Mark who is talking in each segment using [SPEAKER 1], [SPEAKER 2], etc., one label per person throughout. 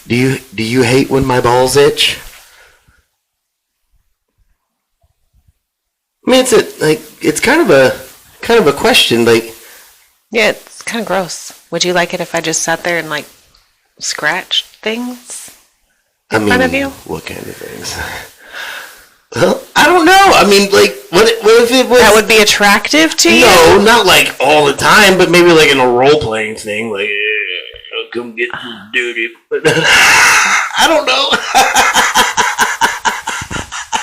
[SPEAKER 1] Do you hate when my balls itch? I mean, it's kind of a question. Like,
[SPEAKER 2] Yeah, it's kind of gross. Would you like it if I just sat there and like scratched things in front of you?
[SPEAKER 1] What kind of things? Well, I don't know. I mean, like, what if it was...
[SPEAKER 2] That would be attractive to you?
[SPEAKER 1] No, not like all the time, but maybe like in a role-playing thing, like, come get some duty. I don't know.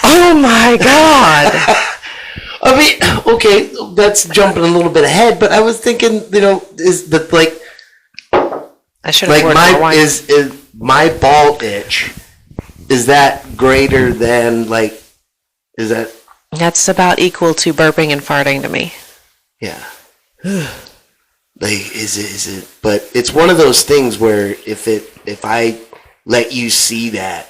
[SPEAKER 2] Oh my God.
[SPEAKER 1] I mean, okay, that's jumping a little bit ahead, but I was thinking, is that like...
[SPEAKER 2] I should have
[SPEAKER 1] like is my ball itch, is that greater than, like, is that...
[SPEAKER 2] That's about equal to burping and farting to me.
[SPEAKER 1] Yeah. Like, is it, but it's one of those things where if I let you see that,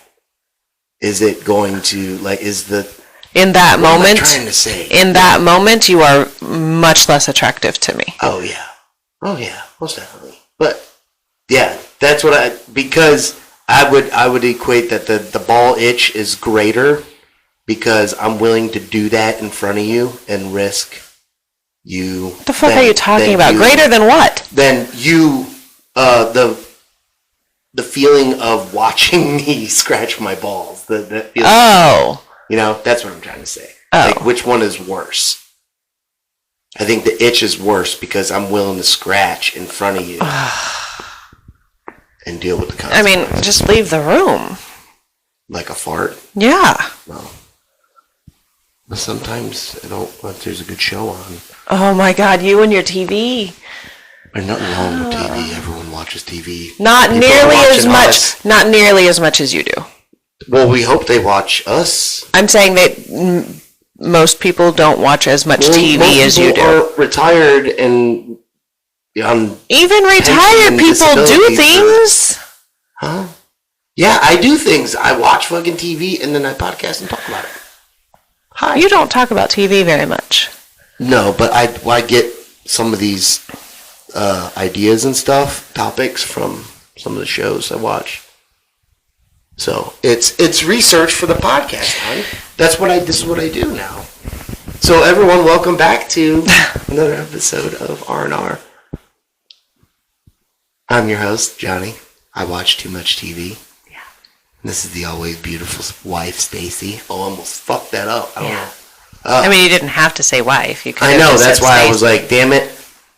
[SPEAKER 1] is it going to, like, is the...
[SPEAKER 2] In that
[SPEAKER 1] what
[SPEAKER 2] moment,
[SPEAKER 1] am I trying to say?
[SPEAKER 2] In that moment, you are much less attractive to me.
[SPEAKER 1] Oh yeah, most definitely. But yeah, that's what because I would equate that the ball itch is greater because I'm willing to do that in front of you and risk you.
[SPEAKER 2] What the fuck are you talking about? Greater than what?
[SPEAKER 1] Then you, the feeling of watching me scratch my balls. That feeling.
[SPEAKER 2] Oh.
[SPEAKER 1] That's what I'm trying to say.
[SPEAKER 2] Oh.
[SPEAKER 1] Like, which one is worse? I think the itch is worse because I'm willing to scratch in front of you and deal with the consequences.
[SPEAKER 2] I mean, just leave the room.
[SPEAKER 1] Like a fart?
[SPEAKER 2] Yeah.
[SPEAKER 1] Well, sometimes I don't. If there's a good show on.
[SPEAKER 2] Oh my God, you and your TV.
[SPEAKER 1] There's nothing wrong with TV. Everyone watches TV.
[SPEAKER 2] Not
[SPEAKER 1] People
[SPEAKER 2] nearly
[SPEAKER 1] are
[SPEAKER 2] as
[SPEAKER 1] watching
[SPEAKER 2] much.
[SPEAKER 1] us.
[SPEAKER 2] Not nearly as much as you do.
[SPEAKER 1] Well, we hope they watch us.
[SPEAKER 2] I'm saying that most people don't watch as much TV as you do.
[SPEAKER 1] Are retired and on
[SPEAKER 2] even retired people do things.
[SPEAKER 1] Huh? Yeah, I do things. I watch fucking TV and then I podcast and talk about it. Hi.
[SPEAKER 2] You don't talk about TV very much.
[SPEAKER 1] No, but I get some of these ideas and stuff, topics from some of the shows I watch. So it's research for the podcast, hon. This is what I do now. So everyone, welcome back to another episode of R&R. I'm your host, Johnny. I watch too much TV.
[SPEAKER 2] Yeah.
[SPEAKER 1] This is the always beautiful wife, Stacy. Oh, I almost fucked that up. I don't know.
[SPEAKER 2] I mean, you didn't have to say wife. You could.
[SPEAKER 1] I know. That's why I was like, damn it.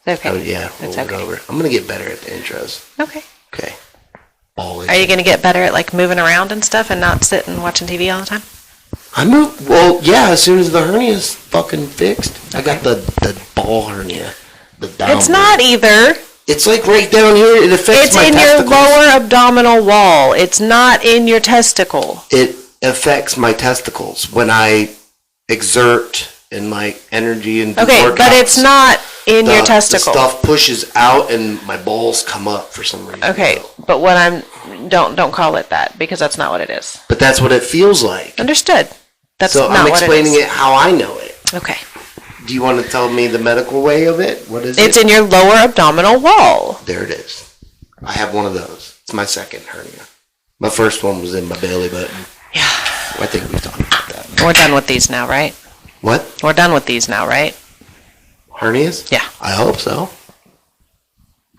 [SPEAKER 2] Okay.
[SPEAKER 1] Oh, yeah,
[SPEAKER 2] it's
[SPEAKER 1] okay. Over. I'm gonna get better at the intros.
[SPEAKER 2] Okay.
[SPEAKER 1] Okay. Always.
[SPEAKER 2] Are you going to get better at like moving around and stuff and not sitting watching TV all the time?
[SPEAKER 1] Well, yeah, as soon as the hernia's fucking fixed. Okay. I got the ball hernia.
[SPEAKER 2] It's not either.
[SPEAKER 1] It's like right down here. It affects my testicles.
[SPEAKER 2] It's in your lower abdominal wall. It's not in your testicle.
[SPEAKER 1] It affects my testicles when I exert and my energy and
[SPEAKER 2] okay, workouts. But it's not in your testicle.
[SPEAKER 1] The stuff pushes out and my balls come up for some reason.
[SPEAKER 2] Okay, but what don't call it that because that's not what it is.
[SPEAKER 1] But that's what it feels like.
[SPEAKER 2] Understood. That's
[SPEAKER 1] so
[SPEAKER 2] not
[SPEAKER 1] I'm
[SPEAKER 2] what
[SPEAKER 1] explaining
[SPEAKER 2] it is.
[SPEAKER 1] it how I know it.
[SPEAKER 2] Okay.
[SPEAKER 1] Do you want to tell me the medical way of it? What is it?
[SPEAKER 2] It's in your lower abdominal wall.
[SPEAKER 1] There it is. I have one of those. It's my second hernia. My first one was in my belly button.
[SPEAKER 2] Yeah.
[SPEAKER 1] I think we've talked about that.
[SPEAKER 2] We're done with these now, right?
[SPEAKER 1] What?
[SPEAKER 2] We're done with these now, right?
[SPEAKER 1] Hernias?
[SPEAKER 2] Yeah.
[SPEAKER 1] I hope so.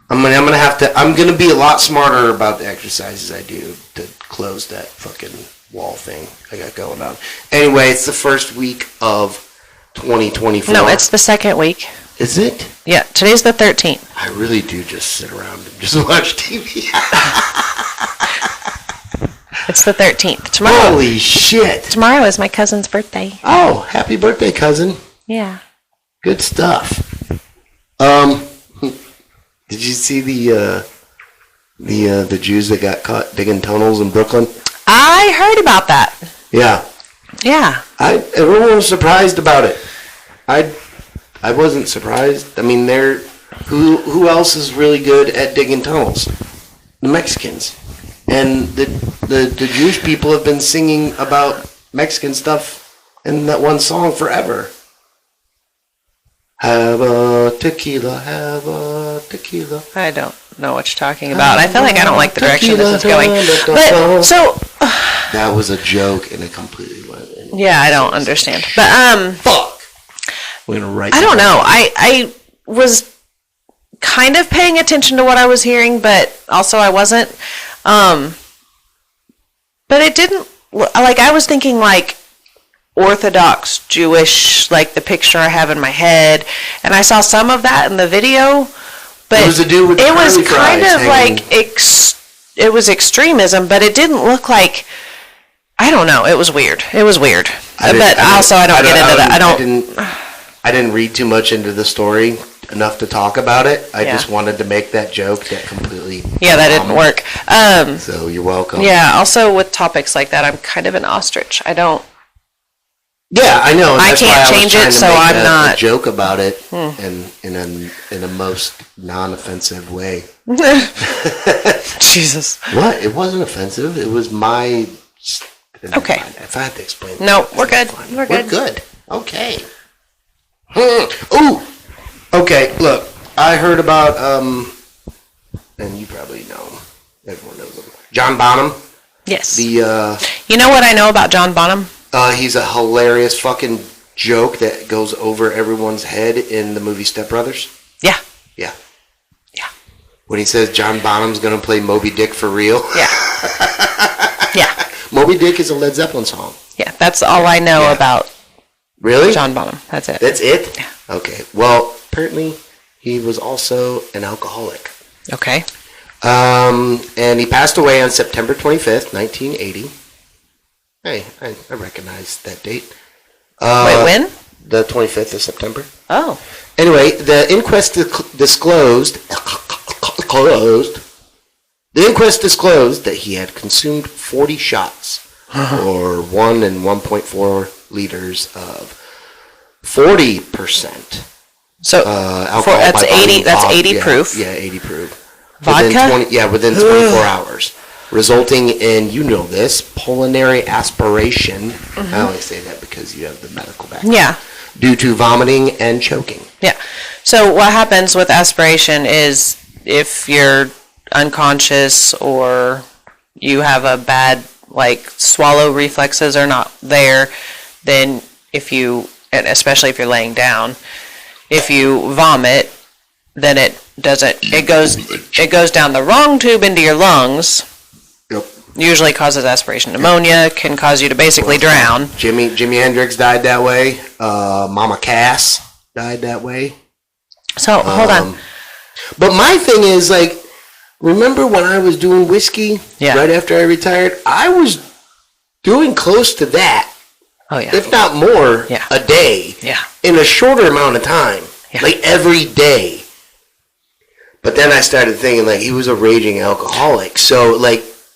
[SPEAKER 1] I'm gonna be a lot smarter about the exercises I do to close that fucking wall thing I got going on. Anyway, it's the first week of 2024.
[SPEAKER 2] No, it's the second week.
[SPEAKER 1] Is it?
[SPEAKER 2] Yeah, today's the 13th.
[SPEAKER 1] I really do just sit around and just watch TV.
[SPEAKER 2] It's the 13th. Tomorrow.
[SPEAKER 1] Holy shit.
[SPEAKER 2] Tomorrow is my cousin's birthday.
[SPEAKER 1] Oh, happy birthday, cousin.
[SPEAKER 2] Yeah.
[SPEAKER 1] Good stuff. Did you see the Jews that got caught digging tunnels in Brooklyn?
[SPEAKER 2] I heard about that.
[SPEAKER 1] Yeah.
[SPEAKER 2] Yeah.
[SPEAKER 1] Everyone was surprised about it. I wasn't surprised. I mean, who else is really good at digging tunnels? The Mexicans. And the Jewish people have been singing about Mexican stuff in that one song forever. Have a tequila, have a tequila.
[SPEAKER 2] I don't. know what you're talking about. I feel like I don't like the direction this is going. But so
[SPEAKER 1] that was a joke, and it completely went.
[SPEAKER 2] Yeah, I don't understand. But
[SPEAKER 1] fuck. We're gonna write.
[SPEAKER 2] I don't know. I was kind of paying attention to what I was hearing, but also I wasn't. But it didn't. Like I was thinking like Orthodox Jewish, like the picture I have in my head, and I saw some of that in the video. But
[SPEAKER 1] it was a dude with
[SPEAKER 2] it was
[SPEAKER 1] curly
[SPEAKER 2] kind
[SPEAKER 1] fries
[SPEAKER 2] of
[SPEAKER 1] hanging.
[SPEAKER 2] like it was extremism, but it didn't look like. I don't know. It was weird. But I don't get into that.
[SPEAKER 1] I didn't read too much into the story enough to talk about it. I just wanted to make that joke that completely.
[SPEAKER 2] Yeah, that didn't work.
[SPEAKER 1] So you're welcome.
[SPEAKER 2] Yeah. Also, with topics like that, I'm kind of an ostrich. I don't.
[SPEAKER 1] Yeah, I know.
[SPEAKER 2] I can't change it, so I'm not
[SPEAKER 1] a joke about it, in a most non-offensive way.
[SPEAKER 2] Jesus.
[SPEAKER 1] What? It wasn't offensive. It was my.
[SPEAKER 2] Okay.
[SPEAKER 1] If I had to explain.
[SPEAKER 2] No, we're good. We're
[SPEAKER 1] good. Okay. Ooh. Okay. Look, I heard about and you probably know. Everyone knows him. John Bonham.
[SPEAKER 2] Yes.
[SPEAKER 1] You
[SPEAKER 2] know what I know about John Bonham?
[SPEAKER 1] He's a hilarious fucking joke that goes over everyone's head in the movie Step Brothers.
[SPEAKER 2] Yeah.
[SPEAKER 1] Yeah. When he says John Bonham's gonna play Moby Dick for real.
[SPEAKER 2] Yeah. Yeah.
[SPEAKER 1] Moby Dick is a Led Zeppelin song.
[SPEAKER 2] Yeah, that's all I know about.
[SPEAKER 1] Really?
[SPEAKER 2] John Bonham. That's it.
[SPEAKER 1] That's it?
[SPEAKER 2] Yeah.
[SPEAKER 1] Okay. Well, apparently he was also an alcoholic.
[SPEAKER 2] Okay.
[SPEAKER 1] And he passed away on September 25th, 1980. Hey, I recognize that date.
[SPEAKER 2] Wait, when?
[SPEAKER 1] The 25th of September.
[SPEAKER 2] Oh.
[SPEAKER 1] Anyway, the inquest disclosed that he had consumed 40 shots, or 1 and 1.4 liters of 40%.
[SPEAKER 2] So
[SPEAKER 1] alcohol
[SPEAKER 2] that's
[SPEAKER 1] by
[SPEAKER 2] 80. That's 80
[SPEAKER 1] yeah,
[SPEAKER 2] proof.
[SPEAKER 1] Yeah, 80 proof.
[SPEAKER 2] Vodka.
[SPEAKER 1] Within 24 hours, resulting in pulmonary aspiration. I only say that because you have the medical background.
[SPEAKER 2] Yeah.
[SPEAKER 1] Due to vomiting and choking.
[SPEAKER 2] Yeah. So what happens with aspiration is if you're unconscious or you have a bad swallow reflexes are not there, then and especially if you're laying down, if you vomit, then it goes down the wrong tube into your lungs.
[SPEAKER 1] Yep.
[SPEAKER 2] Usually causes aspiration pneumonia, can cause you to basically drown.
[SPEAKER 1] Jimi Hendrix died that way. Mama Cass died that way.
[SPEAKER 2] So hold on.
[SPEAKER 1] But my thing is remember when I was doing whiskey right after I retired? I was doing close to that.
[SPEAKER 2] Oh yeah.
[SPEAKER 1] If not more, a day.
[SPEAKER 2] Yeah.
[SPEAKER 1] In a shorter amount of time. Yeah. Every day. But then I started thinking he was a raging alcoholic. So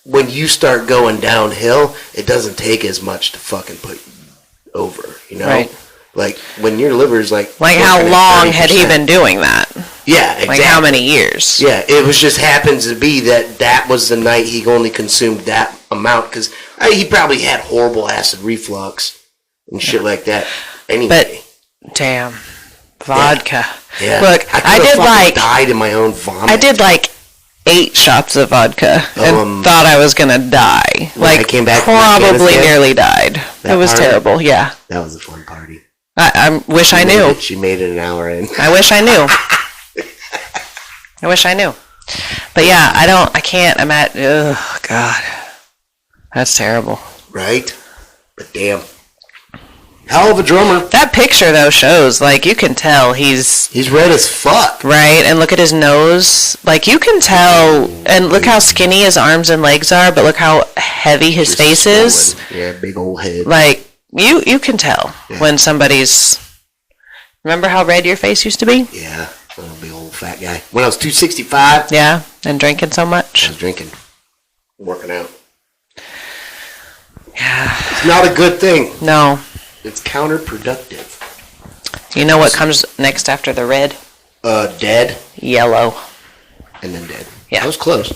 [SPEAKER 1] when you start going downhill, it doesn't take as much to fucking put you over, Right. When your liver's
[SPEAKER 2] how long had he been doing that?
[SPEAKER 1] Yeah, exactly.
[SPEAKER 2] How many years?
[SPEAKER 1] Yeah, it was just happens to be that was the night he only consumed that amount because he probably had horrible acid reflux and shit like that. Anyway.
[SPEAKER 2] But damn, vodka.
[SPEAKER 1] Yeah.
[SPEAKER 2] Look, I did
[SPEAKER 1] died in my own vomit.
[SPEAKER 2] I did 8 shots of vodka and thought I was gonna die.
[SPEAKER 1] I came back
[SPEAKER 2] probably nearly died. It was terrible. Yeah.
[SPEAKER 1] That was a fun party.
[SPEAKER 2] I wish I knew.
[SPEAKER 1] She made it an hour in.
[SPEAKER 2] I wish I knew. But yeah, I can't imagine. Oh God, that's terrible.
[SPEAKER 1] Right? But damn. Hell of a drummer.
[SPEAKER 2] That picture though shows you can tell he's
[SPEAKER 1] red as fuck.
[SPEAKER 2] Right, and look at his nose. You can tell, and look how skinny his arms and legs are, but look how heavy his face is.
[SPEAKER 1] Yeah, big old head.
[SPEAKER 2] You can tell when somebody's. Remember how red your face used to be?
[SPEAKER 1] Yeah, I'm a big old fat guy. When I was 265.
[SPEAKER 2] Yeah, and drinking so much.
[SPEAKER 1] I was drinking, working out.
[SPEAKER 2] Yeah,
[SPEAKER 1] it's not a good thing.
[SPEAKER 2] No.
[SPEAKER 1] It's counterproductive.
[SPEAKER 2] You know what comes next after the red?
[SPEAKER 1] Dead.
[SPEAKER 2] Yellow.
[SPEAKER 1] And then dead.
[SPEAKER 2] Yeah.
[SPEAKER 1] That was close.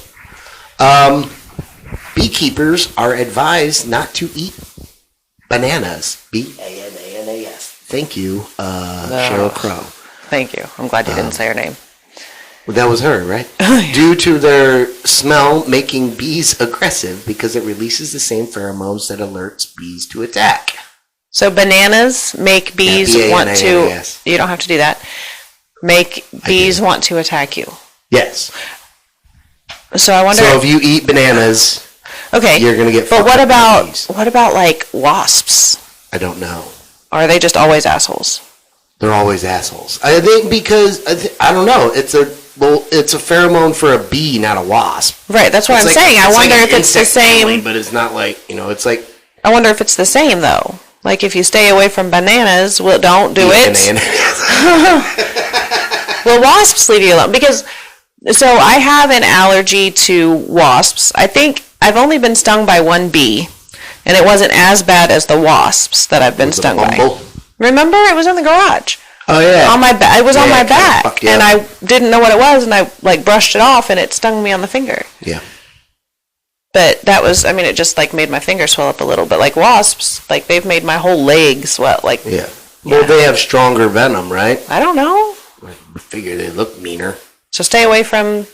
[SPEAKER 1] Beekeepers are advised not to eat bananas. B-A-N-A-N-A-S. Thank you, Sheryl Crow.
[SPEAKER 2] Thank you. I'm glad you didn't say her name.
[SPEAKER 1] Well, that was her, right?
[SPEAKER 2] Oh, yeah.
[SPEAKER 1] Due to their smell making bees aggressive because it releases the same pheromones that alerts bees to attack.
[SPEAKER 2] So bananas make bees want to...
[SPEAKER 1] Yes.
[SPEAKER 2] You don't have to do that. Make bees want to attack you.
[SPEAKER 1] Yes.
[SPEAKER 2] So I wonder...
[SPEAKER 1] So if you eat bananas,
[SPEAKER 2] okay,
[SPEAKER 1] you're going to get
[SPEAKER 2] But
[SPEAKER 1] fucked up by bees.
[SPEAKER 2] what about, like, wasps?
[SPEAKER 1] I don't know.
[SPEAKER 2] Or are they just always assholes?
[SPEAKER 1] They're always assholes. I think because, I don't know, it's a pheromone for a bee, not a wasp.
[SPEAKER 2] Right, that's what I'm saying. I wonder if it's the same...
[SPEAKER 1] Family, but it's not like, it's like...
[SPEAKER 2] I wonder if it's the same, though. Like, if you stay away from bananas, well, don't do it. Well, wasps leave you alone. Because, so I have an allergy to wasps. I think I've only been stung by one bee, and it wasn't as bad as the wasps that I've been stung by. Remember? It was in the garage.
[SPEAKER 1] Oh, yeah.
[SPEAKER 2] On my back. It was on my back. And
[SPEAKER 1] up.
[SPEAKER 2] I didn't know what it was, and I, like, brushed it off, and it stung me on the finger.
[SPEAKER 1] Yeah.
[SPEAKER 2] But that was, it just, like, made my finger swell up a little. But, like, wasps, like, they've made my whole leg swell. Like,
[SPEAKER 1] yeah. Well, they have stronger venom, right?
[SPEAKER 2] I don't know.
[SPEAKER 1] I figure they look meaner.
[SPEAKER 2] So stay away from...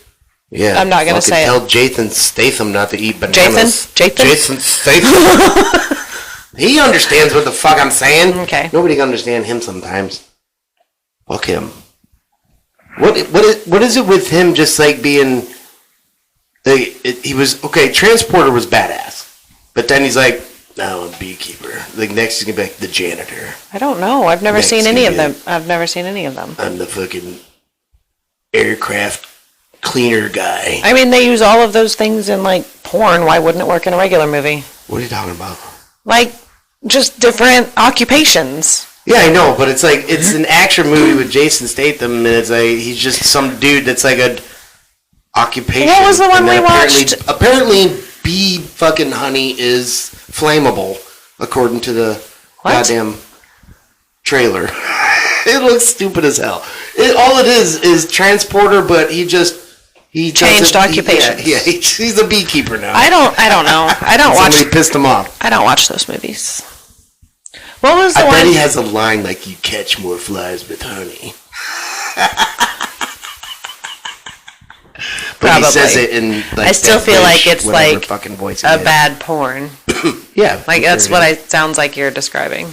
[SPEAKER 1] Yeah.
[SPEAKER 2] I'm not going to say
[SPEAKER 1] tell
[SPEAKER 2] it.
[SPEAKER 1] Jason Statham not to eat bananas.
[SPEAKER 2] Jason
[SPEAKER 1] Statham. He understands what the fuck I'm saying.
[SPEAKER 2] Okay.
[SPEAKER 1] Nobody can understand him sometimes. Fuck him. What is it with him just like being... he was... Okay, Transporter was badass. But then he's like, no, I'm a beekeeper. Like, next he's going to be like the janitor.
[SPEAKER 2] I don't know. I've never seen any of them. I'm the
[SPEAKER 1] fucking aircraft cleaner guy.
[SPEAKER 2] They use all of those things in, like, porn. Why wouldn't it work in a regular movie?
[SPEAKER 1] What are you talking about?
[SPEAKER 2] Like, just different occupations.
[SPEAKER 1] Yeah, I know, but it's like, it's an action movie with Jason Statham, and it's like, he's just some dude that's like a occupation.
[SPEAKER 2] What was the one we watched?
[SPEAKER 1] Apparently, bee fucking honey is flammable, according to the goddamn trailer. It looks stupid as hell. All it is Transporter, but he changed
[SPEAKER 2] occupations.
[SPEAKER 1] Yeah, he's a beekeeper now.
[SPEAKER 2] I don't know. I don't watch.
[SPEAKER 1] Somebody pissed him off.
[SPEAKER 2] I don't watch those movies. What was the
[SPEAKER 1] one?
[SPEAKER 2] one?
[SPEAKER 1] I bet he has a line like, "You catch more flies with honey." But
[SPEAKER 2] Probably.
[SPEAKER 1] he says it in like,
[SPEAKER 2] I still feel like it's like
[SPEAKER 1] fucking voice
[SPEAKER 2] a bad porn.
[SPEAKER 1] Yeah,
[SPEAKER 2] like that's what it sounds like you're describing.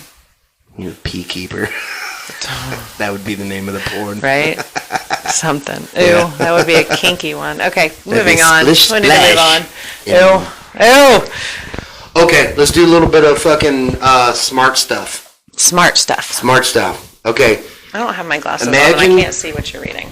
[SPEAKER 1] You're a beekeeper. That would be the name of the porn,
[SPEAKER 2] right? Something. Ooh, that would be a kinky one. Okay, moving on. We need to move on. Ew.
[SPEAKER 1] Okay, let's do a little bit of fucking smart stuff.
[SPEAKER 2] Smart stuff.
[SPEAKER 1] Okay.
[SPEAKER 2] I don't have my glasses on, and I can't see what you're reading.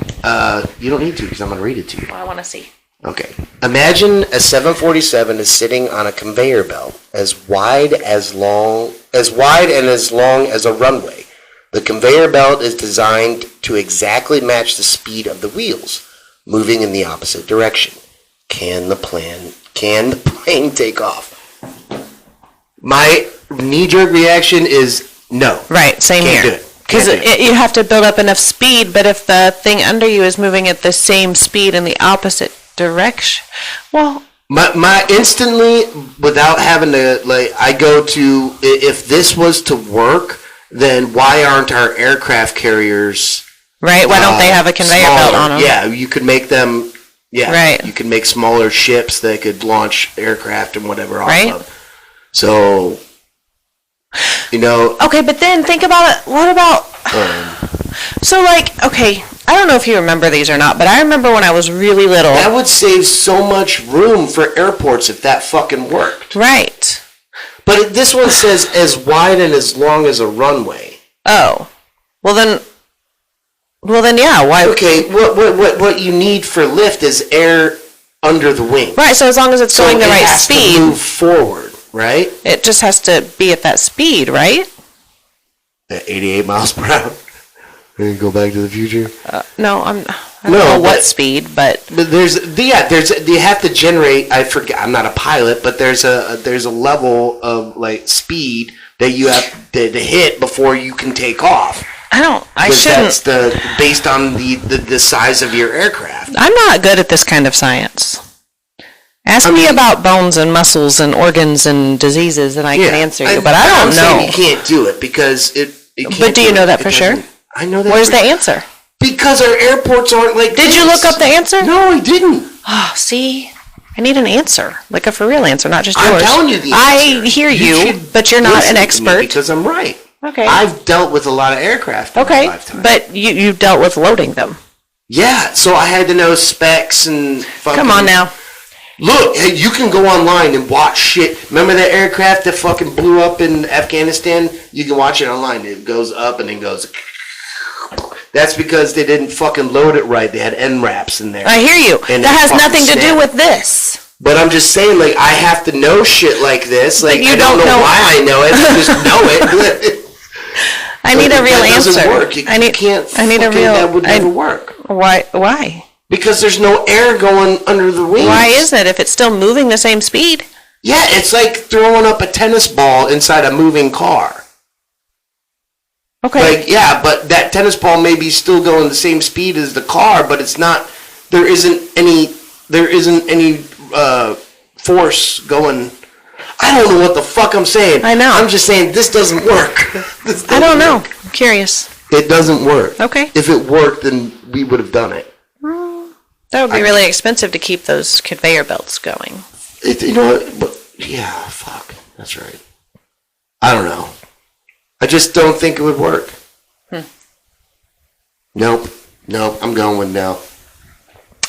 [SPEAKER 1] You don't need to, because I'm going to read it to you.
[SPEAKER 2] Well, I want to see.
[SPEAKER 1] Okay. Imagine a 747 is sitting on a conveyor belt as wide and as long as a runway. The conveyor belt is designed to exactly match the speed of the wheels, moving in the opposite direction. Can the plane take off? My knee-jerk reaction is no.
[SPEAKER 2] Right, same
[SPEAKER 1] Can't
[SPEAKER 2] here.
[SPEAKER 1] do it.
[SPEAKER 2] Because you have to build up enough speed, but if the thing under you is moving at the same speed in the opposite direction, well...
[SPEAKER 1] My instantly, without having to, like, I go to, if this was to work, then why aren't our aircraft carriers...
[SPEAKER 2] Right, why don't they have a conveyor belt on them?
[SPEAKER 1] Yeah, you could make them... Yeah,
[SPEAKER 2] right.
[SPEAKER 1] You could make smaller ships that could launch aircraft and whatever off
[SPEAKER 2] right.
[SPEAKER 1] of. So...
[SPEAKER 2] Okay, but then think about it. What about... So, like, okay, I don't know if you remember these or not, but I remember when I was really little...
[SPEAKER 1] That would save so much room for airports if that fucking worked.
[SPEAKER 2] Right.
[SPEAKER 1] But this one says as wide and as long as a runway.
[SPEAKER 2] Oh. Well, then, yeah, why...
[SPEAKER 1] Okay, what you need for lift is air under the wing.
[SPEAKER 2] Right, so as long as it's going the right speed...
[SPEAKER 1] it has to move forward. Right?
[SPEAKER 2] It just has to be at that speed, right?
[SPEAKER 1] At 88 miles per hour. Go Back to the Future?
[SPEAKER 2] No, I don't know what speed, but
[SPEAKER 1] there's you have to generate. I forget. I'm not a pilot, but there's a level of like speed that you have to hit before you can take off.
[SPEAKER 2] I shouldn't.
[SPEAKER 1] That's based on the size of your aircraft.
[SPEAKER 2] I'm not good at this kind of science. Ask me about bones and muscles and organs and diseases, and I can answer you. But I don't know.
[SPEAKER 1] You can't do it because it
[SPEAKER 2] but do you know that for sure?
[SPEAKER 1] I know that.
[SPEAKER 2] Where's the answer?
[SPEAKER 1] Because our airports aren't like
[SPEAKER 2] Did you look up the answer?
[SPEAKER 1] No, I didn't.
[SPEAKER 2] Oh, see? I need an answer. Like a for real answer, not just yours.
[SPEAKER 1] I'm telling you the answer.
[SPEAKER 2] I hear you, but you're not an expert.
[SPEAKER 1] Because I'm right.
[SPEAKER 2] Okay.
[SPEAKER 1] I've dealt with a lot of aircraft in my lifetime.
[SPEAKER 2] But you dealt with loading them.
[SPEAKER 1] Yeah, so I had to know specs and fucking...
[SPEAKER 2] Come on now.
[SPEAKER 1] Look, hey, you can go online and watch shit. Remember that aircraft that fucking blew up in Afghanistan? You can watch it online. It goes up and then goes... That's because they didn't fucking load it right. They had end wraps in there.
[SPEAKER 2] I hear you.
[SPEAKER 1] And
[SPEAKER 2] that has nothing to do with this.
[SPEAKER 1] But I'm just saying, like, I have to know shit like this. Like,
[SPEAKER 2] you
[SPEAKER 1] I don't know why I know it. I just know it.
[SPEAKER 2] I need a real answer.
[SPEAKER 1] That doesn't work.
[SPEAKER 2] I need a real...
[SPEAKER 1] That would never work.
[SPEAKER 2] Why?
[SPEAKER 1] Because there's no air going under the wings.
[SPEAKER 2] Why is it if it's still moving the same speed?
[SPEAKER 1] Yeah, it's like throwing up a tennis ball inside a moving car.
[SPEAKER 2] Okay.
[SPEAKER 1] Like, yeah, but that tennis ball may be still going the same speed as the car, but it's not. There isn't any force going. I don't know what the fuck I'm saying.
[SPEAKER 2] I know.
[SPEAKER 1] I'm just saying this doesn't work.
[SPEAKER 2] I don't know. I'm curious.
[SPEAKER 1] It doesn't work.
[SPEAKER 2] Okay.
[SPEAKER 1] If it worked, then we would have done it.
[SPEAKER 2] That would be really expensive to keep those conveyor belts going.
[SPEAKER 1] You know what? But, yeah, fuck. That's right. I don't know. I just don't think it would work. Nope. I'm going with no.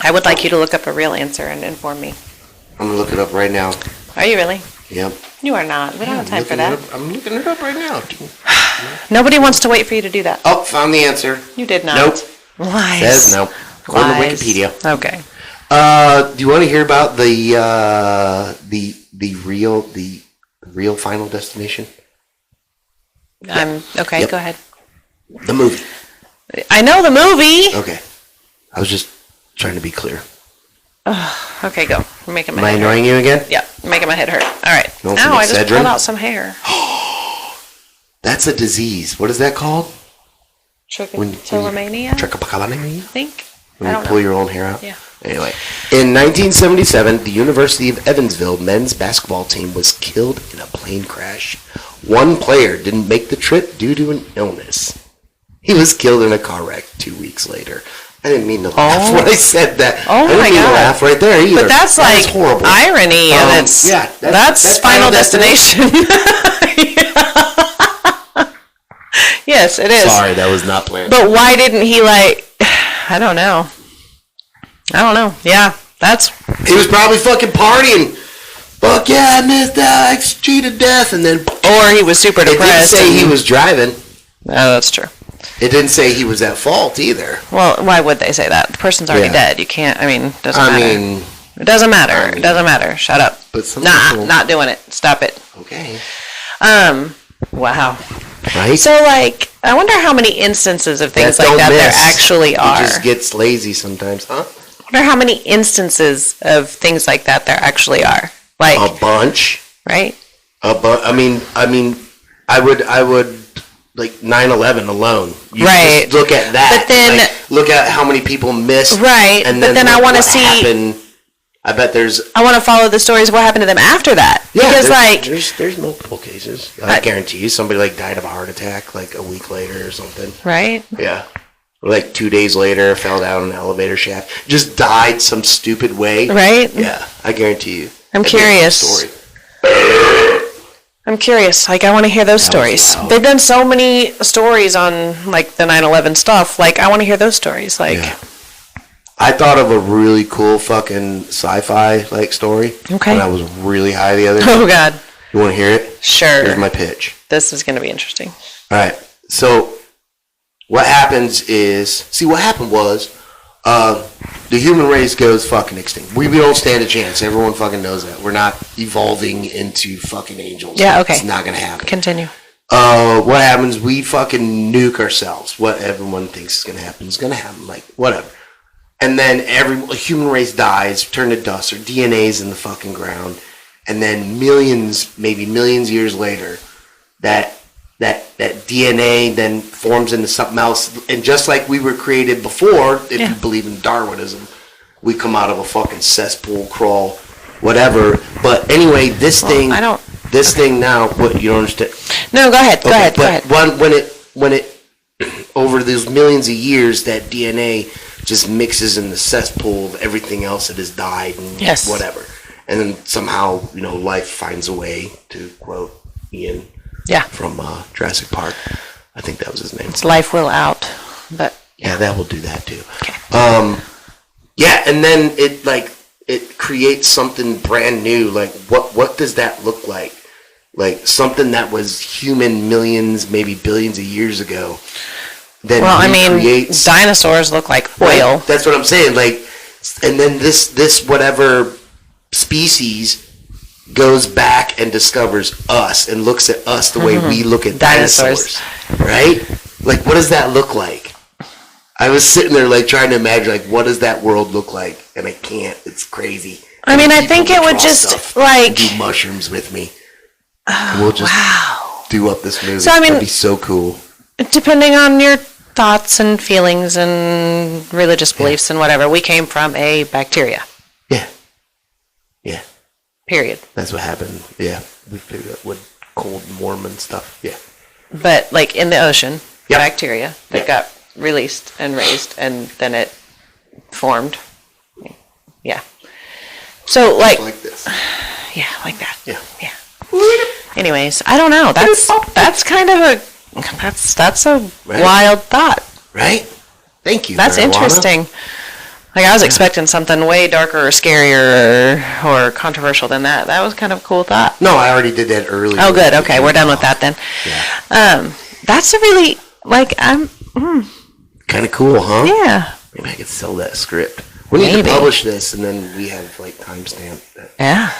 [SPEAKER 2] I would like you to look up a real answer and inform me.
[SPEAKER 1] I'm going to look it up right now.
[SPEAKER 2] Are you really?
[SPEAKER 1] Yep.
[SPEAKER 2] You are not. We don't have time for that.
[SPEAKER 1] I'm looking it up right now.
[SPEAKER 2] Nobody wants to wait for you to do that.
[SPEAKER 1] Oh, found the answer.
[SPEAKER 2] You did not.
[SPEAKER 1] Nope.
[SPEAKER 2] Lies.
[SPEAKER 1] Says no. According to Wikipedia.
[SPEAKER 2] Okay.
[SPEAKER 1] Do you want to hear about the real Final Destination?
[SPEAKER 2] Okay,
[SPEAKER 1] Yep.
[SPEAKER 2] Go ahead.
[SPEAKER 1] The movie.
[SPEAKER 2] I know the movie.
[SPEAKER 1] Okay. I was just trying to be clear.
[SPEAKER 2] Okay, go. You're making my
[SPEAKER 1] Am I
[SPEAKER 2] head
[SPEAKER 1] annoying
[SPEAKER 2] hurt.
[SPEAKER 1] you again?
[SPEAKER 2] Yeah, making my head hurt. All right.
[SPEAKER 1] You want
[SPEAKER 2] Ow,
[SPEAKER 1] some
[SPEAKER 2] I just
[SPEAKER 1] Excedrin?
[SPEAKER 2] pulled out some hair.
[SPEAKER 1] That's a disease. What is that called?
[SPEAKER 2] Trichotillomania?
[SPEAKER 1] Trichotillomania?
[SPEAKER 2] I think.
[SPEAKER 1] When
[SPEAKER 2] I
[SPEAKER 1] you
[SPEAKER 2] don't
[SPEAKER 1] pull
[SPEAKER 2] know.
[SPEAKER 1] your own hair out?
[SPEAKER 2] Yeah.
[SPEAKER 1] Anyway, in 1977, the University of Evansville men's basketball team was killed in a plane crash. One player didn't make the trip due to an illness. He was killed in a car wreck 2 weeks later. I didn't mean to laugh when I said that.
[SPEAKER 2] Oh
[SPEAKER 1] I didn't
[SPEAKER 2] my
[SPEAKER 1] mean
[SPEAKER 2] God.
[SPEAKER 1] to laugh right there either.
[SPEAKER 2] But that's
[SPEAKER 1] That
[SPEAKER 2] like
[SPEAKER 1] is horrible.
[SPEAKER 2] irony, and it's that's Final Destination. Yes, it is.
[SPEAKER 1] Sorry, that was not planned.
[SPEAKER 2] But why didn't he I don't know. Yeah, that's...
[SPEAKER 1] He was probably fucking partying. Fuck yeah, I missed that. I cheated death. And then...
[SPEAKER 2] Or he was super
[SPEAKER 1] It didn't
[SPEAKER 2] depressed.
[SPEAKER 1] say he was driving.
[SPEAKER 2] Oh, that's true.
[SPEAKER 1] It didn't say he was at fault either.
[SPEAKER 2] Well, why would they say that? The person's already dead. You can't... doesn't matter. It doesn't matter. It doesn't matter. Shut up.
[SPEAKER 1] But some
[SPEAKER 2] Nah, not doing it. Stop it.
[SPEAKER 1] Okay.
[SPEAKER 2] Wow.
[SPEAKER 1] Right?
[SPEAKER 2] So, I wonder how many instances of things like that there actually are.
[SPEAKER 1] He just gets lazy sometimes, huh?
[SPEAKER 2] I wonder how many instances of things like that there actually are.
[SPEAKER 1] A bunch.
[SPEAKER 2] Right?
[SPEAKER 1] I mean, I would, 9/11 alone. You
[SPEAKER 2] Right.
[SPEAKER 1] Just look at that.
[SPEAKER 2] But then...
[SPEAKER 1] look at how many people missed.
[SPEAKER 2] Right.
[SPEAKER 1] And
[SPEAKER 2] but then I want to see...
[SPEAKER 1] happened. I bet there's...
[SPEAKER 2] I want to follow the stories of what happened to them after that.
[SPEAKER 1] Yeah,
[SPEAKER 2] because,
[SPEAKER 1] there's multiple cases. I guarantee you somebody, died of a heart attack, a week later or something.
[SPEAKER 2] Right?
[SPEAKER 1] Yeah. Or 2 days later, fell down an elevator shaft. Just died some stupid way.
[SPEAKER 2] Right?
[SPEAKER 1] Yeah, I guarantee you.
[SPEAKER 2] I'm curious.
[SPEAKER 1] Story.
[SPEAKER 2] I'm curious. I want to hear those stories. They've done so many stories on, the 9/11 stuff. I want to hear those stories.
[SPEAKER 1] Yeah. I thought of a really cool fucking sci-fi, story.
[SPEAKER 2] Okay.
[SPEAKER 1] When I was really high the other day.
[SPEAKER 2] Oh, God.
[SPEAKER 1] You want to hear it?
[SPEAKER 2] Sure.
[SPEAKER 1] Here's my pitch.
[SPEAKER 2] This is going to be interesting.
[SPEAKER 1] All right. So, what happens is... See, what happened was... the human race goes fucking extinct. We don't stand a chance. Everyone fucking knows that. We're not evolving into fucking angels.
[SPEAKER 2] Yeah, okay.
[SPEAKER 1] It's not going to happen.
[SPEAKER 2] Continue.
[SPEAKER 1] What happens? We fucking nuke ourselves. What everyone thinks is going to happen is going to happen. Whatever. And then a human race dies, turn to dust, or DNA's in the fucking ground. And then maybe millions years later, that DNA then forms into something else. And just like we were created before, if you believe in Darwinism, we come out of a fucking cesspool, crawl, whatever. But anyway, this thing now, what, you don't understand?
[SPEAKER 2] No, go ahead. Go ahead.
[SPEAKER 1] When it over those millions of years, that DNA just mixes in the cesspool of everything else that has died and whatever. And then somehow, life finds a way, to quote Ian from Jurassic Park. I think that was his name.
[SPEAKER 2] It's life will out, but...
[SPEAKER 1] Yeah, that will do that too.
[SPEAKER 2] Okay.
[SPEAKER 1] And then it creates something brand new. Like, what does that look like? Like, something that was human millions, maybe billions of years ago. Then
[SPEAKER 2] dinosaurs look like oil.
[SPEAKER 1] Right? That's what I'm saying. Like, and then this whatever species goes back and discovers us and looks at us the way we look at dinosaurs. Right? Like, what does that look like? I was sitting there, like, trying to imagine, like, what does that world look like? And I can't. It's crazy.
[SPEAKER 2] I mean, I think it would just, like...
[SPEAKER 1] Do mushrooms with me. And we'll just do up this movie. So, I mean... That'd be so cool.
[SPEAKER 2] Depending on your thoughts and feelings and religious beliefs and whatever, we came from a bacteria.
[SPEAKER 1] Yeah. Yeah.
[SPEAKER 2] Period.
[SPEAKER 1] That's what happened. Yeah. We figured out what cold and warm and stuff. Yeah.
[SPEAKER 2] But, like, in the ocean, bacteria that got released and raised, and then it formed. Yeah. So, like
[SPEAKER 1] this.
[SPEAKER 2] Yeah, like that.
[SPEAKER 1] Yeah.
[SPEAKER 2] Yeah. Anyways, I don't know. That's kind of that's a wild thought.
[SPEAKER 1] Right? Thank you.
[SPEAKER 2] That's interesting. Like, I was expecting something way darker or scarier or controversial than that. That was kind of a cool thought.
[SPEAKER 1] No, I already did that earlier.
[SPEAKER 2] Oh, good. Okay, we're done with that then.
[SPEAKER 1] Yeah.
[SPEAKER 2] That's a really, like,
[SPEAKER 1] kind of cool, huh?
[SPEAKER 2] Yeah.
[SPEAKER 1] Maybe I could sell that script. We need to publish this, and then we have, like, timestamp.
[SPEAKER 2] Yeah.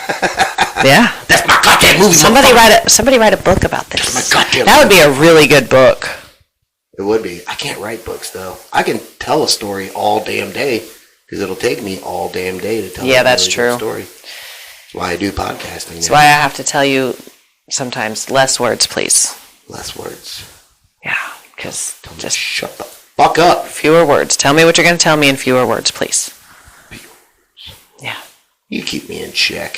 [SPEAKER 2] Yeah.
[SPEAKER 1] That's my goddamn movie.
[SPEAKER 2] Somebody write a book about this.
[SPEAKER 1] That's my goddamn
[SPEAKER 2] That would be a really good book.
[SPEAKER 1] It would be. I can't write books, though. I can tell a story all damn day, because it'll take me all damn day to tell a really good story. That's why I do podcasting.
[SPEAKER 2] That's why I have to tell you sometimes less words, please.
[SPEAKER 1] Less words.
[SPEAKER 2] Yeah, because just
[SPEAKER 1] shut the fuck up.
[SPEAKER 2] Fewer words. Tell me what you're going to tell me in fewer words, please. Yeah.
[SPEAKER 1] You keep me in check.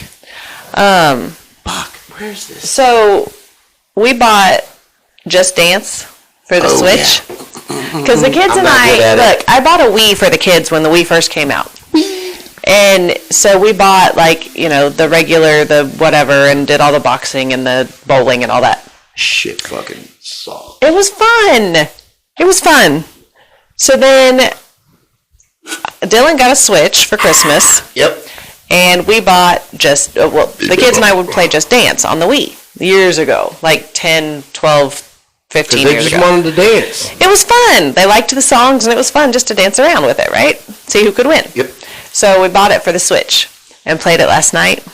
[SPEAKER 1] Fuck. Where's this?
[SPEAKER 2] So, we bought Just Dance for the Switch. Because the kids and I bought a Wii for the kids when the Wii first came out. And so we bought, like, the regular, the whatever, and did all the boxing and the bowling and all that.
[SPEAKER 1] Shit fucking saw.
[SPEAKER 2] It was fun. It was fun. So then Dylan got a Switch for Christmas.
[SPEAKER 1] Yep.
[SPEAKER 2] And we bought the kids and I would play Just Dance on the Wii years ago, like 10, 12, 15 years ago.
[SPEAKER 1] They just wanted to dance.
[SPEAKER 2] It was fun. They liked the songs, and it was fun just to dance around with it, right? See who could win.
[SPEAKER 1] Yep.
[SPEAKER 2] So we bought it for the Switch and played it last night.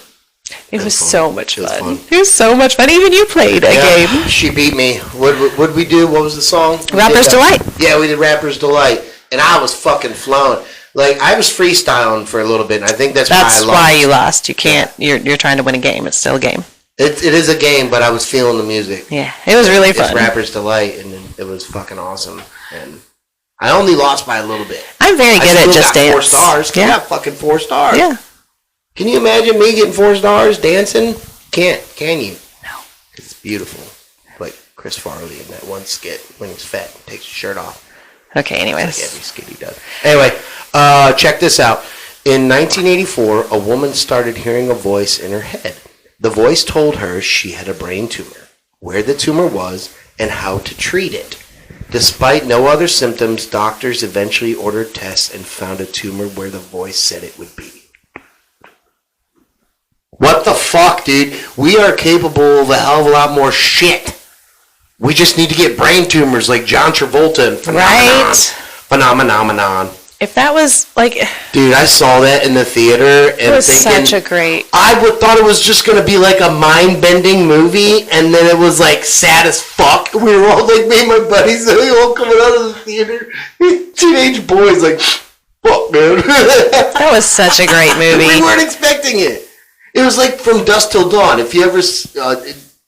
[SPEAKER 2] It was so much fun. It was so much fun. Even you played a game.
[SPEAKER 1] She beat me. What we do? What was the song?
[SPEAKER 2] Rapper's Delight.
[SPEAKER 1] Yeah, we did Rapper's Delight, and I was fucking flowing. Like, I was freestyling for a little bit, and I think that's why I lost. That's why
[SPEAKER 2] you lost. You can't. You're trying to win a game. It's still a game.
[SPEAKER 1] It is a game, but I was feeling the music.
[SPEAKER 2] Yeah, it was really fun.
[SPEAKER 1] It's Rapper's Delight, and it was fucking awesome. And I only lost by a little bit.
[SPEAKER 2] I'm very good at Just Dance.
[SPEAKER 1] 4 stars. Yeah. I got fucking 4 stars.
[SPEAKER 2] Yeah.
[SPEAKER 1] Can you imagine me getting 4 stars dancing? Can't, can you?
[SPEAKER 2] No.
[SPEAKER 1] It's beautiful. Like Chris Farley in that one skit when he's fat and takes his shirt off.
[SPEAKER 2] Okay, anyways.
[SPEAKER 1] Like every skit he does. Anyway, check this out. In 1984, a woman started hearing a voice in her head. The voice told her she had a brain tumor, where the tumor was, and how to treat it. Despite no other symptoms, doctors eventually ordered tests and found a tumor where the voice said it would be. What the fuck, dude? We are capable of a hell of a lot more shit. We just need to get brain tumors like John Travolta and Phenomenon.
[SPEAKER 2] Right.
[SPEAKER 1] Phenomenon.
[SPEAKER 2] If that was like...
[SPEAKER 1] Dude, I saw that in the theater and
[SPEAKER 2] it was such a great...
[SPEAKER 1] I thought it was just going to be like a mind-bending movie, and then it was like sad as fuck. We were all like, me and my buddies, and we all coming out of the theater. Teenage boys like, fuck, man.
[SPEAKER 2] That was such a great movie.
[SPEAKER 1] We weren't expecting it. It was like From Dusk Till Dawn. If you ever...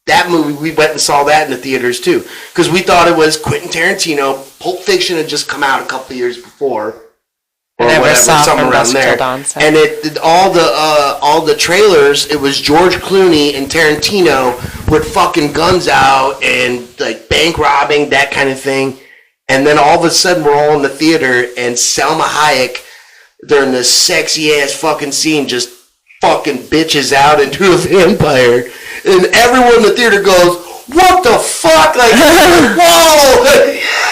[SPEAKER 1] that movie, we went and saw that in the theaters too. Because we thought it was Quentin Tarantino. Pulp Fiction had just come out a couple of years before. Or whatever, somewhere around there. Dawn, so. And all the trailers, it was George Clooney and Tarantino with fucking guns out and like bank robbing, that kind of thing. And then all of a sudden, we're all in the theater, and Salma Hayek, during this sexy-ass fucking scene, just fucking bitches out into a vampire. And everyone in the theater goes, what the fuck? Like, whoa!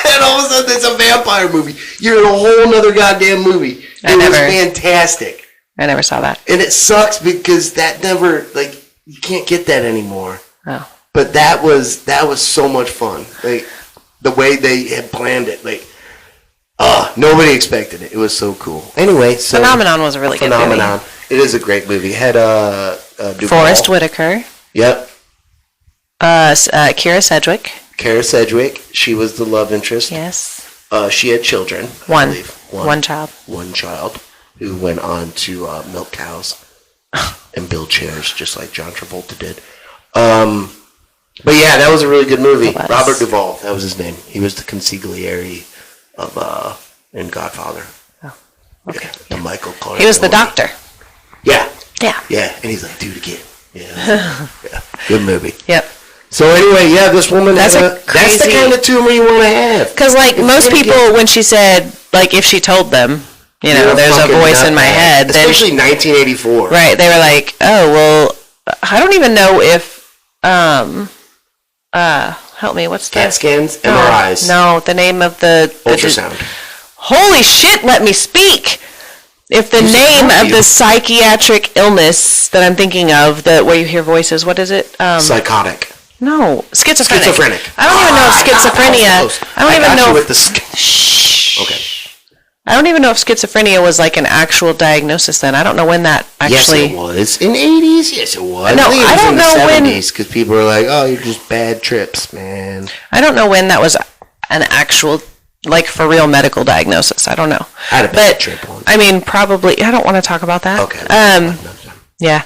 [SPEAKER 1] And all of a sudden, it's a vampire movie. You're in a whole nother goddamn movie. It was fantastic.
[SPEAKER 2] I never saw that.
[SPEAKER 1] And it sucks because that never, like, you can't get that anymore.
[SPEAKER 2] Oh.
[SPEAKER 1] But that was so much fun. Like, the way they had planned it. Like, nobody expected it. It was so cool. Anyway, so.
[SPEAKER 2] Phenomenon was a really good movie.
[SPEAKER 1] It is a great movie. It had, Duvall.
[SPEAKER 2] Forrest Whitaker.
[SPEAKER 1] Yep.
[SPEAKER 2] Kira Sedgwick.
[SPEAKER 1] Kara Sedgwick. She was the love interest.
[SPEAKER 2] Yes.
[SPEAKER 1] She had children.
[SPEAKER 2] One.
[SPEAKER 1] I believe.
[SPEAKER 2] One child.
[SPEAKER 1] One child who went on to milk cows and build chairs, just like John Travolta did. But yeah, that was a really good movie. Robert Duvall, that was his name. He was the consigliere of in Godfather.
[SPEAKER 2] Oh, okay.
[SPEAKER 1] Yeah, the Michael Clark.
[SPEAKER 2] He was the doctor.
[SPEAKER 1] Yeah.
[SPEAKER 2] Yeah.
[SPEAKER 1] Yeah, and he's like, do it again. Yeah. Yeah. Good movie.
[SPEAKER 2] Yep.
[SPEAKER 1] So anyway, yeah, this woman, that's the kind of tumor you want to have.
[SPEAKER 2] Because like most people, when she said, like if she told them, you know, there's a voice in my head.
[SPEAKER 1] Especially 1984.
[SPEAKER 2] Right. They were like, oh, well, I don't even know if, help me, what's
[SPEAKER 1] CAT scans, MRIs.
[SPEAKER 2] No, the name of the
[SPEAKER 1] ultrasound.
[SPEAKER 2] Holy shit, let me speak. If the name of the psychiatric illness that I'm thinking of, where you hear voices, what is it?
[SPEAKER 1] Psychotic.
[SPEAKER 2] No, schizophrenic. I don't even know if schizophrenia.
[SPEAKER 1] I don't even know. Shh. Okay.
[SPEAKER 2] I don't even know if schizophrenia was like an actual diagnosis then. I don't know when that actually...
[SPEAKER 1] Yes, it was. In the 80s? Yes, it was.
[SPEAKER 2] No, I don't know when...
[SPEAKER 1] in the 70s, because people were like, oh, you're just bad trips, man.
[SPEAKER 2] I don't know when that was an actual, like, for real medical diagnosis. I don't know.
[SPEAKER 1] I had a bad trip once.
[SPEAKER 2] I mean, probably... I don't want to talk about that.
[SPEAKER 1] Okay.
[SPEAKER 2] Yeah.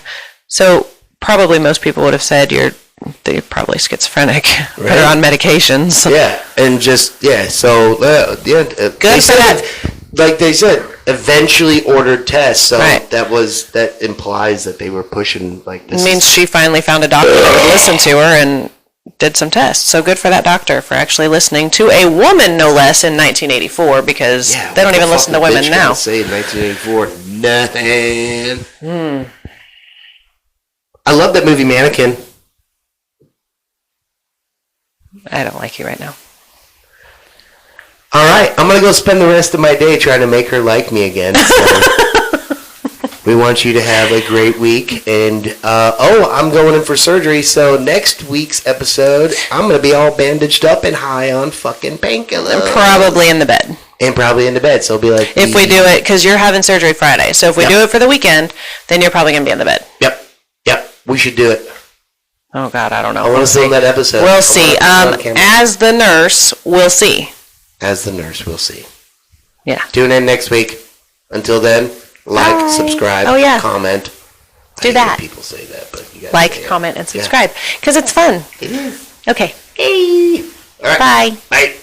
[SPEAKER 2] So, probably most people would have said they're probably schizophrenic. Right. They're on medications.
[SPEAKER 1] Yeah, and just, yeah, so... good
[SPEAKER 2] for that.
[SPEAKER 1] Like they said, eventually ordered tests. So
[SPEAKER 2] right.
[SPEAKER 1] that implies that they were pushing like this.
[SPEAKER 2] It means she finally found a doctor that would listen to her and did some tests. So good for that doctor for actually listening to a woman, no less, in 1984, because they don't even listen to women now.
[SPEAKER 1] Say in 1984, nothing. I love that movie, Mannequin.
[SPEAKER 2] I don't like you right now.
[SPEAKER 1] All right, I'm going to go spend the rest of my day trying to make her like me again. So we want you to have a great week. And, I'm going in for surgery. So next week's episode, I'm going to be all bandaged up and high on fucking painkillers.
[SPEAKER 2] And probably in the bed.
[SPEAKER 1] So it'll be like...
[SPEAKER 2] If we do it, because you're having surgery Friday. So if we do it for the weekend, then you're probably going to be in the bed.
[SPEAKER 1] Yep. We should do it.
[SPEAKER 2] Oh, God, I don't know.
[SPEAKER 1] I want to film that episode.
[SPEAKER 2] We'll see. As the nurse, we'll see.
[SPEAKER 1] As the nurse, we'll see.
[SPEAKER 2] Yeah.
[SPEAKER 1] Tune in next week. Until then, like, subscribe, comment.
[SPEAKER 2] Do that.
[SPEAKER 1] People say that, but you gotta
[SPEAKER 2] like, comment, and subscribe. Because it's fun.
[SPEAKER 1] It is.
[SPEAKER 2] Okay.
[SPEAKER 1] Hey. All right.
[SPEAKER 2] Bye.
[SPEAKER 1] Bye.